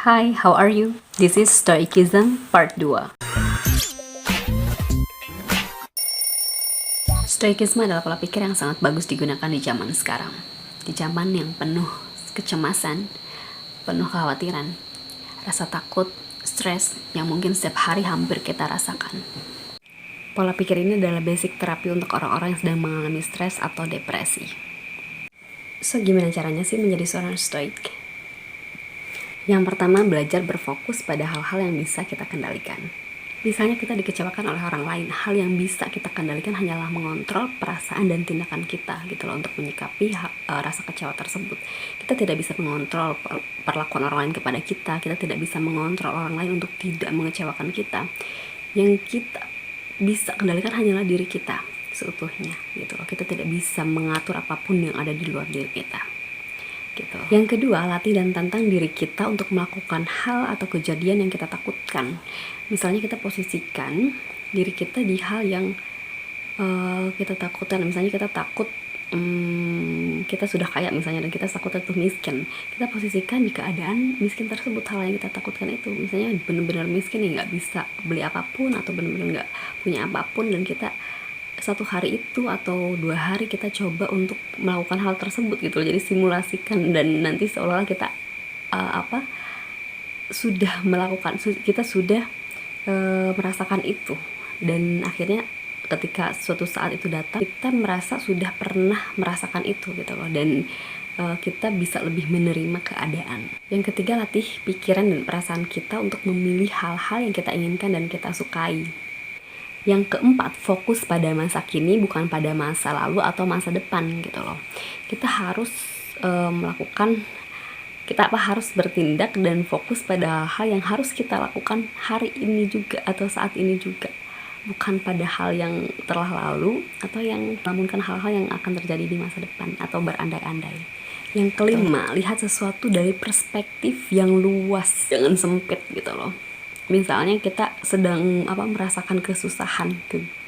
Hi, how are you? This is Stoicism Part 2. Stoicism adalah pola pikir yang sangat bagus digunakan di zaman sekarang. Di zaman yang penuh kecemasan, penuh kekhawatiran, rasa takut, stres yang mungkin setiap hari hampir kita rasakan. Pola pikir ini adalah basic terapi untuk orang-orang yang sedang mengalami stres atau depresi. So, gimana caranya sih menjadi seorang stoik? Yang pertama, belajar berfokus pada hal-hal yang bisa kita kendalikan. Misalnya kita dikecewakan oleh orang lain, hal yang bisa kita kendalikan hanyalah mengontrol perasaan dan tindakan kita gitu loh, untuk menyikapi rasa kecewa tersebut. Kita tidak bisa mengontrol perlakuan orang lain kepada kita, kita tidak bisa mengontrol orang lain untuk tidak mengecewakan kita. Yang kita bisa kendalikan hanyalah diri kita seutuhnya gitu loh. Kita tidak bisa mengatur apapun yang ada di luar diri kita. Gitu. Yang kedua, latih dan tantang diri kita untuk melakukan hal atau kejadian yang kita takutkan. Misalnya kita posisikan diri kita di hal yang kita takutkan. Misalnya kita takut kita sudah kaya misalnya, dan kita takut itu miskin. Kita posisikan di keadaan miskin tersebut, hal yang kita takutkan itu. Misalnya benar-benar miskin ya, nggak bisa beli apapun atau benar-benar nggak punya apapun, dan kita satu hari itu atau 2 hari kita coba untuk melakukan hal tersebut gitu. Jadi simulasikan, dan nanti seolah-olah kita sudah melakukan, kita sudah merasakan itu, dan akhirnya ketika suatu saat itu datang kita merasa sudah pernah merasakan itu gitu loh, dan kita bisa lebih menerima keadaan. Yang ketiga, latih pikiran dan perasaan kita untuk memilih hal-hal yang kita inginkan dan kita sukai. Yang keempat, fokus pada masa kini bukan pada masa lalu atau masa depan gitu loh. Kita harus harus bertindak dan fokus pada hal yang harus kita lakukan hari ini juga atau saat ini juga, bukan pada hal yang telah lalu atau yang melamunkan hal-hal yang akan terjadi di masa depan atau berandai-andai. Yang kelima, lihat sesuatu dari perspektif yang luas, jangan sempit gitu loh. Misalnya kita sedang merasakan kesusahan,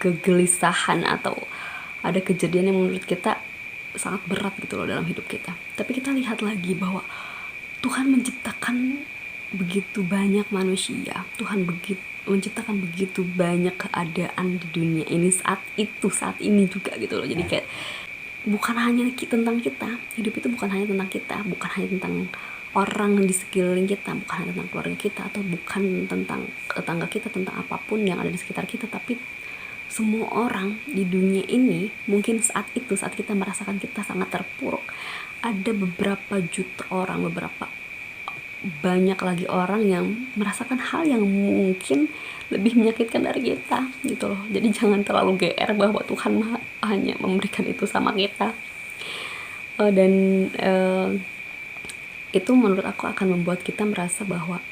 kegelisahan, atau ada kejadian yang menurut kita sangat berat gitu loh dalam hidup kita. Tapi kita lihat lagi bahwa Tuhan menciptakan begitu banyak manusia. Tuhan menciptakan begitu banyak keadaan di dunia ini saat ini juga gitu loh. Jadi kayak bukan hanya tentang kita. Hidup itu bukan hanya tentang kita, bukan hanya tentang orang di sekeliling kita, bukan hanya tentang keluarga kita, atau bukan tentang tetangga kita, tentang apapun yang ada di sekitar kita, tapi semua orang di dunia ini. Mungkin saat kita merasakan kita sangat terpuruk, ada beberapa juta orang, beberapa banyak lagi orang yang merasakan hal yang mungkin lebih menyakitkan dari kita gitu loh. Jadi jangan terlalu GR bahwa Tuhan hanya memberikan itu sama kita. Itu menurut aku akan membuat kita merasa bahwa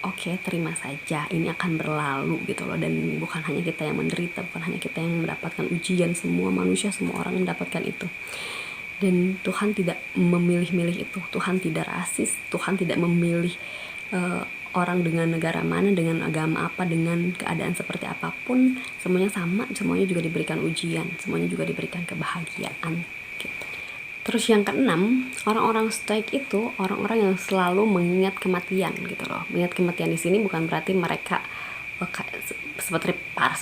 oke, terima saja, ini akan berlalu gitu loh. Dan bukan hanya kita yang menderita, bukan hanya kita yang mendapatkan ujian, semua manusia, semua orang mendapatkan itu. Dan Tuhan tidak memilih-milih itu. Tuhan tidak rasis, Tuhan tidak memilih orang dengan negara mana, dengan agama apa, dengan keadaan seperti apapun. Semuanya sama, semuanya juga diberikan ujian, semuanya juga diberikan kebahagiaan gitu. Terus yang keenam, orang-orang stoik itu orang-orang yang selalu mengingat kematian gitu loh. Mengingat kematian di sini bukan berarti mereka seperti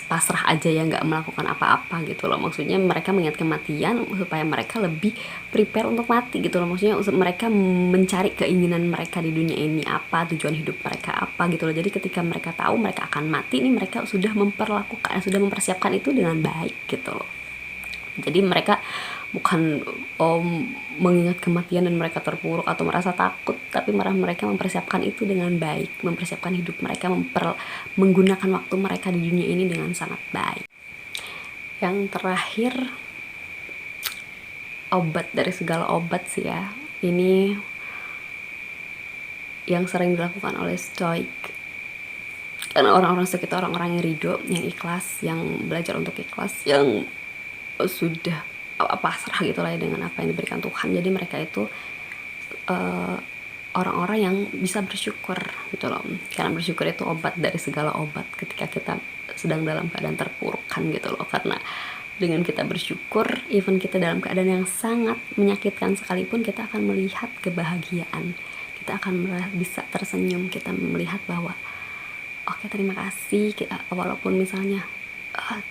pasrah aja ya, nggak melakukan apa-apa gitu loh. Maksudnya mereka mengingat kematian supaya mereka lebih prepare untuk mati gitu loh. Maksudnya mereka mencari keinginan mereka di dunia ini apa, tujuan hidup mereka apa gitu loh. Jadi ketika mereka tahu mereka akan mati nih, mereka sudah mempersiapkan itu dengan baik gitu loh. Jadi mereka bukan mengingat kematian dan mereka terpuruk atau merasa takut, tapi mereka mempersiapkan itu dengan baik, mempersiapkan hidup mereka, menggunakan waktu mereka di dunia ini dengan sangat baik. Yang terakhir, obat dari segala obat sih ya, ini yang sering dilakukan oleh stoik. Karena orang-orang stoik itu orang-orang yang ridho, yang ikhlas, yang belajar untuk ikhlas, yang sudah pasrah gitu lah ya dengan apa yang diberikan Tuhan. Jadi mereka itu orang-orang yang bisa bersyukur gitu loh. Karena bersyukur itu obat dari segala obat ketika kita sedang dalam keadaan terpuruk kan gitu loh. Karena Dengan kita bersyukur, even kita dalam keadaan yang sangat menyakitkan sekalipun, kita akan melihat kebahagiaan, kita akan bisa tersenyum, kita melihat bahwa oke, terima kasih, walaupun misalnya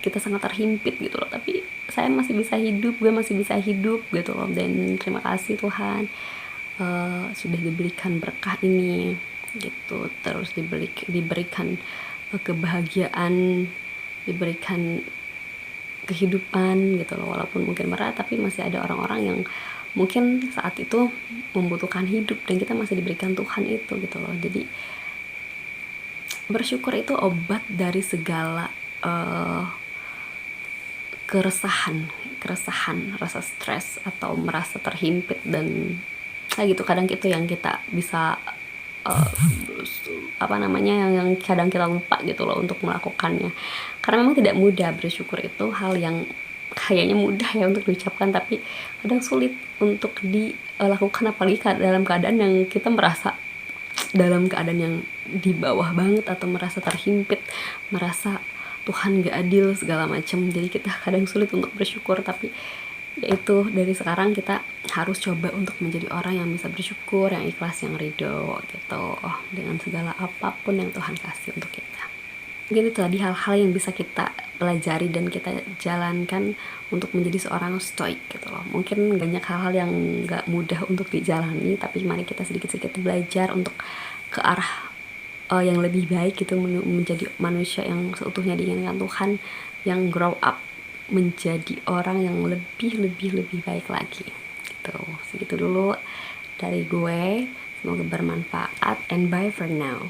kita sangat terhimpit gitu loh, tapi saya masih bisa hidup, gue masih bisa hidup gitu loh, dan terima kasih Tuhan sudah diberikan berkah ini gitu, terus diberikan kebahagiaan, diberikan kehidupan gitu loh. Walaupun mungkin berat, tapi masih ada orang-orang yang mungkin saat itu membutuhkan hidup, dan kita masih diberikan Tuhan itu gitu loh. Jadi bersyukur itu obat dari segala keresahan, rasa stres atau merasa terhimpit, dan kayak gitu. Kadang itu yang kita bisa yang kadang kita lupa gitu loh untuk melakukannya, karena memang tidak mudah. Bersyukur itu hal yang kayaknya mudah ya untuk diucapkan, tapi kadang sulit untuk dilakukan, apalagi dalam keadaan yang kita merasa dalam keadaan yang di bawah banget, atau merasa terhimpit, merasa Tuhan gak adil segala macam. Jadi kita kadang sulit untuk bersyukur, tapi yaitu dari sekarang kita harus coba untuk menjadi orang yang bisa bersyukur, yang ikhlas, yang ridho gitu dengan segala apapun yang Tuhan kasih untuk kita. Mungkin itu tadi hal-hal yang bisa kita pelajari dan kita jalankan untuk menjadi seorang stoik gitu loh. Mungkin banyak hal-hal yang gak mudah untuk dijalani, tapi mari kita sedikit-sedikit belajar untuk ke arah yang lebih baik gitu, menjadi manusia yang seutuhnya diinginkan Tuhan, yang grow up menjadi orang yang lebih baik lagi gitu. Segitu dulu dari gue, semoga bermanfaat, and bye for now.